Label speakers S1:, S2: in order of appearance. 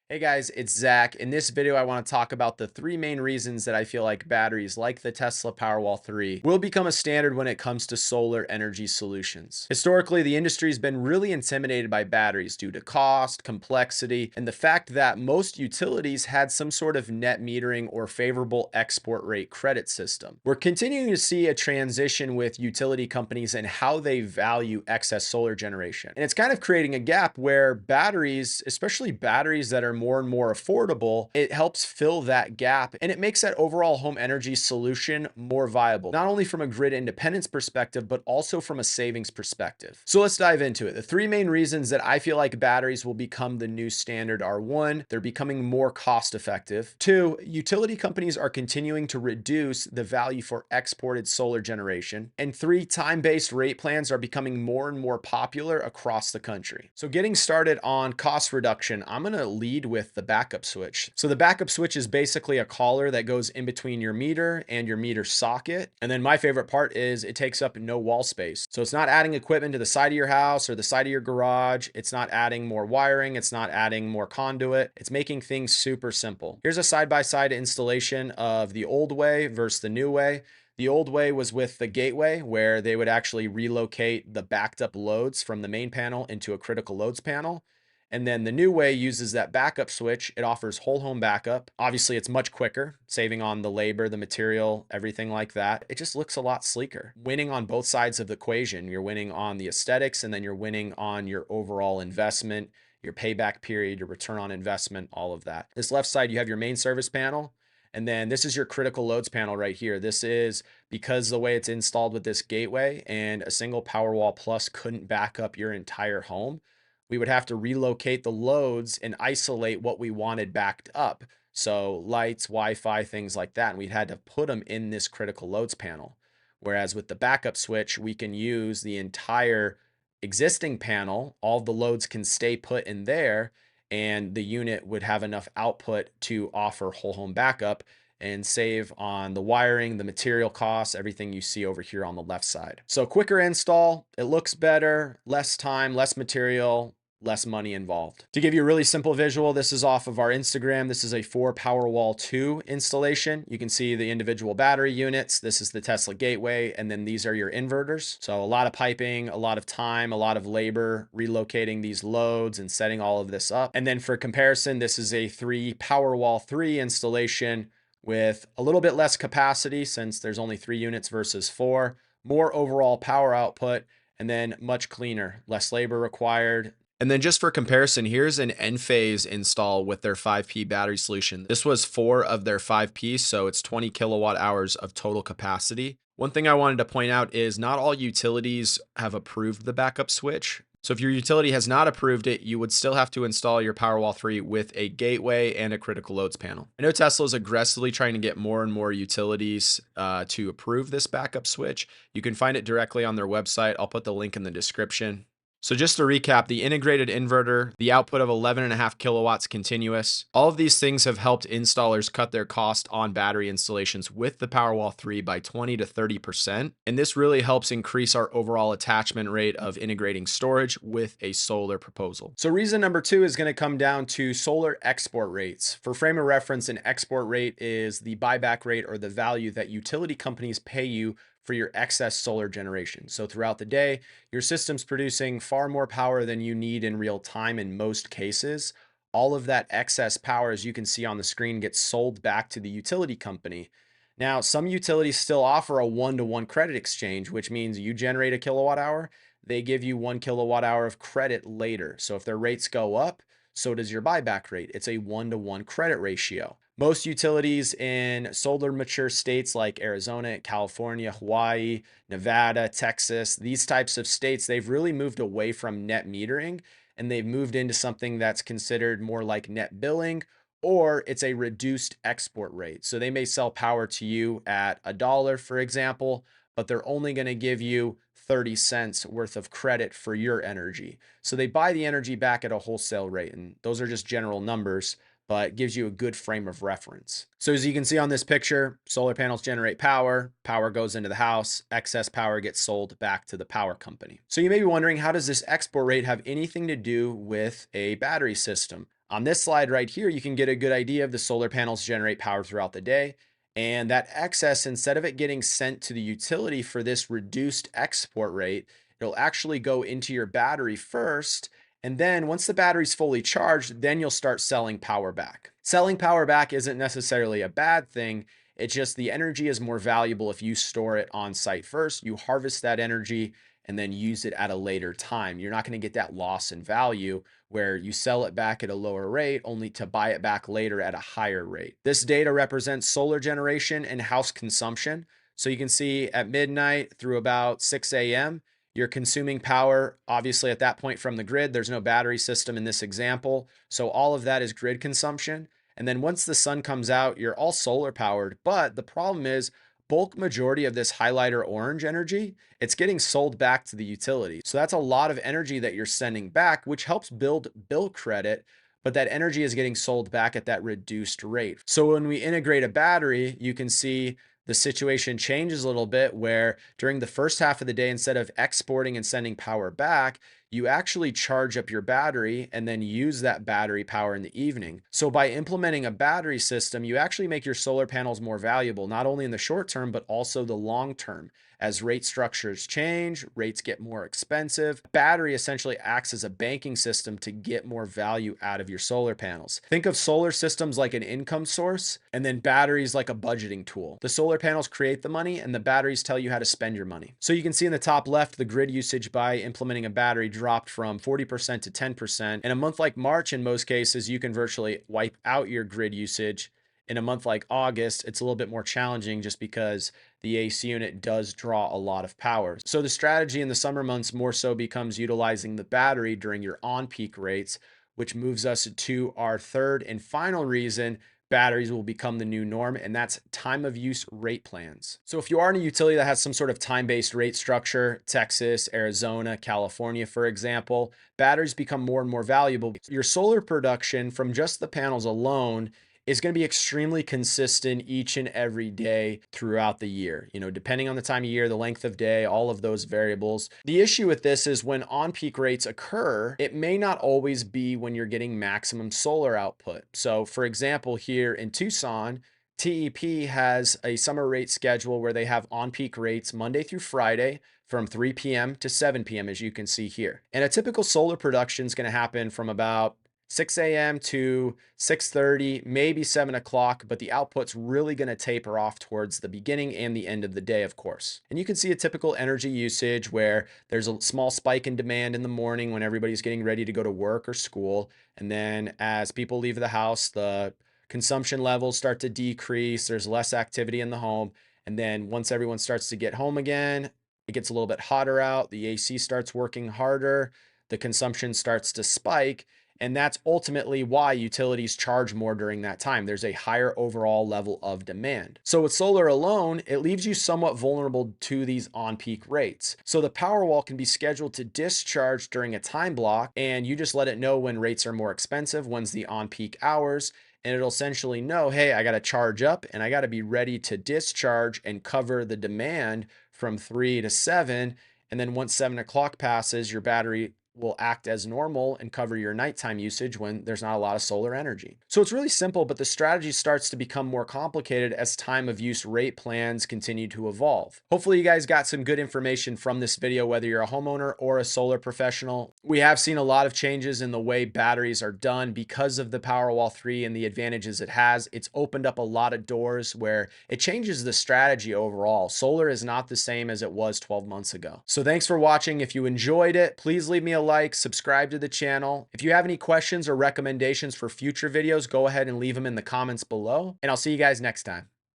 S1: Hey guys, it's Zach. In this video, I want to talk about the three main reasons that I feel like batteries like the Tesla Powerwall 3 will become a standard when it comes to solar energy solutions. Historically, the industry has been really intimidated by batteries due to cost, complexity, and the fact that most utilities had some sort of net metering or favorable export rate credit system. We're continuing to see a transition with utility companies and how they value excess solar generation. And it's kind of creating a gap where batteries, especially batteries that are more and more affordable, it helps fill that gap and it makes that overall home energy solution more viable, not only from a grid independence perspective, but also from a savings perspective. So let's dive into it. The three main reasons that I feel like batteries will become the new standard are: one, they're becoming more cost effective; two, utility companies are continuing to reduce the value for exported solar generation; and three, time-based rate plans are becoming more and more popular across the country. So getting started on cost reduction, I'm going to lead with the backup switch. So the backup switch is basically a collar that goes in between your meter and your meter socket. And then my favorite part is it takes up no wall space. So it's not adding equipment to the side of your house or the side of your garage. It's not adding more wiring. It's not adding more conduit. It's making things super simple. Here's a side-by-side installation of the old way versus the new way. The old way was with the gateway, where they would actually relocate the backed up loads from the main panel into a critical loads panel. And then the new way uses that backup switch. It offers whole home backup. Obviously, it's much quicker, saving on the labor, the material, everything like that. It just looks a lot sleeker. Winning on both sides of the equation. You're winning on the aesthetics, and then you're winning on your overall investment, your payback period, your return on investment, all of that. This left side, you have your main service panel. And then this is your critical loads panel right here. This is because the way it's installed with this gateway, and a single Powerwall Plus couldn't back up your entire home. We would have to relocate the loads and isolate what we wanted backed up. So lights, Wi-Fi, things like that. And we'd had to put them in this critical loads panel. Whereas with the backup switch, we can use the entire existing panel. All the loads can stay put in there, and the unit would have enough output to offer whole home backup and save on the wiring, the material costs, everything you see over here on the left side. So quicker install, it looks better, less time, less material, less money involved. To give you a really simple visual, this is off of our Instagram. This is a 4 Powerwall 2 installation. You can see the individual battery units. This is the Tesla gateway, and then these are your inverters. So a lot of piping, a lot of time, a lot of labor relocating these loads and setting all of this up. And then for comparison, this is a 3 Powerwall 3 installation with a little bit less capacity, since there's only 3 units versus 4, more overall power output, and then much cleaner, less labor required. And then just for comparison, here's an Enphase install with their 5P battery solution. This was 4 of their 5P, so it's 20 kilowatt hours of total capacity. One thing I wanted to point out is not all utilities have approved the backup switch. So if your utility has not approved it, you would still have to install your Powerwall 3 with a gateway and a critical loads panel. I know Tesla is aggressively trying to get more and more utilities to approve this backup switch. You can find it directly on their website. I'll put the link in the description. So just to recap, the integrated inverter, the output of 11.5 kilowatts continuous, all of these things have helped installers cut their cost on battery installations with the Powerwall 3 by 20 to 30%. And this really helps increase our overall attachment rate of integrating storage with a solar proposal. So reason number 2 is going to come down to solar export rates. For frame of reference, an export rate is the buyback rate, or the value that utility companies pay you for your excess solar generation. So throughout the day, your system's producing far more power than you need in real time in most cases. All of that excess power, as you can see on the screen, gets sold back to the utility company. Now, some utilities still offer a one-to-one credit exchange, which means you generate a kilowatt hour, they give you 1 kilowatt hour of credit later. So if their rates go up, so does your buyback rate. It's a one-to-one credit ratio. Most utilities in solar mature states like Arizona, California, Hawaii, Nevada, Texas, these types of states, they've really moved away from net metering, and they've moved into something that's considered more like net billing, or it's a reduced export rate. So they may sell power to you at $1, for example, but they're only going to give you 30 cents worth of credit for your energy. So they buy the energy back at a wholesale rate. And those are just general numbers, but gives you a good frame of reference. So as you can see on this picture, solar panels generate power, power goes into the house, excess power gets sold back to the power company. So you may be wondering, how does this export rate have anything to do with a battery system? On this slide right here, you can get a good idea of the solar panels generate power throughout the day. And that excess, instead of it getting sent to the utility for this reduced export rate, it'll actually go into your battery first. And then once the battery's fully charged, then you'll start selling power back. Selling power back isn't necessarily a bad thing. It's just the energy is more valuable if you store it on site first. You harvest that energy and then use it at a later time. You're not going to get that loss in value where you sell it back at a lower rate only to buy it back later at a higher rate. This data represents solar generation and house consumption. So you can see at midnight through about 6 a.m., you're consuming power, obviously at that point from the grid. There's no battery system in this example. So all of that is grid consumption. And then once the sun comes out, you're all solar powered. But the problem is bulk majority of this highlighter orange energy, it's getting sold back to the utility. So that's a lot of energy that you're sending back, which helps build bill credit, but that energy is getting sold back at that reduced rate. So when we integrate a battery, you can see the situation changes a little bit where during the first half of the day, instead of exporting and sending power back, you actually charge up your battery and then use that battery power in the evening. So by implementing a battery system, you actually make your solar panels more valuable, not only in the short term, but also the long term. As rate structures change, rates get more expensive. Battery essentially acts as a banking system to get more value out of your solar panels. Think of solar systems like an income source and then batteries like a budgeting tool. The solar panels create the money and the batteries tell you how to spend your money. So you can see in the top left, the grid usage by implementing a battery dropped from 40% to 10%. In a month like March, in most cases, you can virtually wipe out your grid usage. In a month like August, it's a little bit more challenging just because the AC unit does draw a lot of power. So the strategy in the summer months more so becomes utilizing the battery during your on-peak rates, which moves us to our third and final reason batteries will become the new norm, and that's time of use rate plans. So if you are in a utility that has some sort of time-based rate structure, Texas, Arizona, California, for example, batteries become more and more valuable. Your solar production from just the panels alone is going to be extremely consistent each and every day throughout the year, depending on the time of year, the length of day, all of those variables. The issue with this is when on-peak rates occur, it may not always be when you're getting maximum solar output. So for example, here in Tucson, TEP has a summer rate schedule where they have on-peak rates Monday through Friday from 3 p.m. to 7 p.m., as you can see here. And a typical solar production is going to happen from about 6 a.m. to 6:30, maybe 7 o'clock, but the output's really going to taper off towards the beginning and the end of the day, of course. And you can see a typical energy usage where there's a small spike in demand in the morning when everybody's getting ready to go to work or school. And then as people leave the house, the consumption levels start to decrease. There's less activity in the home. And then once everyone starts to get home again, it gets a little bit hotter out. The AC starts working harder. The consumption starts to spike. And that's ultimately why utilities charge more during that time. There's a higher overall level of demand. So with solar alone, it leaves you somewhat vulnerable to these on-peak rates. So the Powerwall can be scheduled to discharge during a time block, and you just let it know when rates are more expensive, when's the on-peak hours, and it'll essentially know, hey, I got to charge up and I got to be ready to discharge and cover the demand from 3 to 7. And then once 7 o'clock passes, your battery will act as normal and cover your nighttime usage when there's not a lot of solar energy. So it's really simple, but the strategy starts to become more complicated as time of use rate plans continue to evolve. Hopefully you guys got some good information from this video, whether you're a homeowner or a solar professional. We have seen a lot of changes in the way batteries are done because of the Powerwall 3 and the advantages it has. It's opened up a lot of doors where it changes the strategy overall. Solar is not the same as it was 12 months ago. So thanks for watching. If you enjoyed it, please leave me a like, subscribe to the channel. If you have any questions or recommendations for future videos, go ahead and leave them in the comments below, and I'll see you guys next time.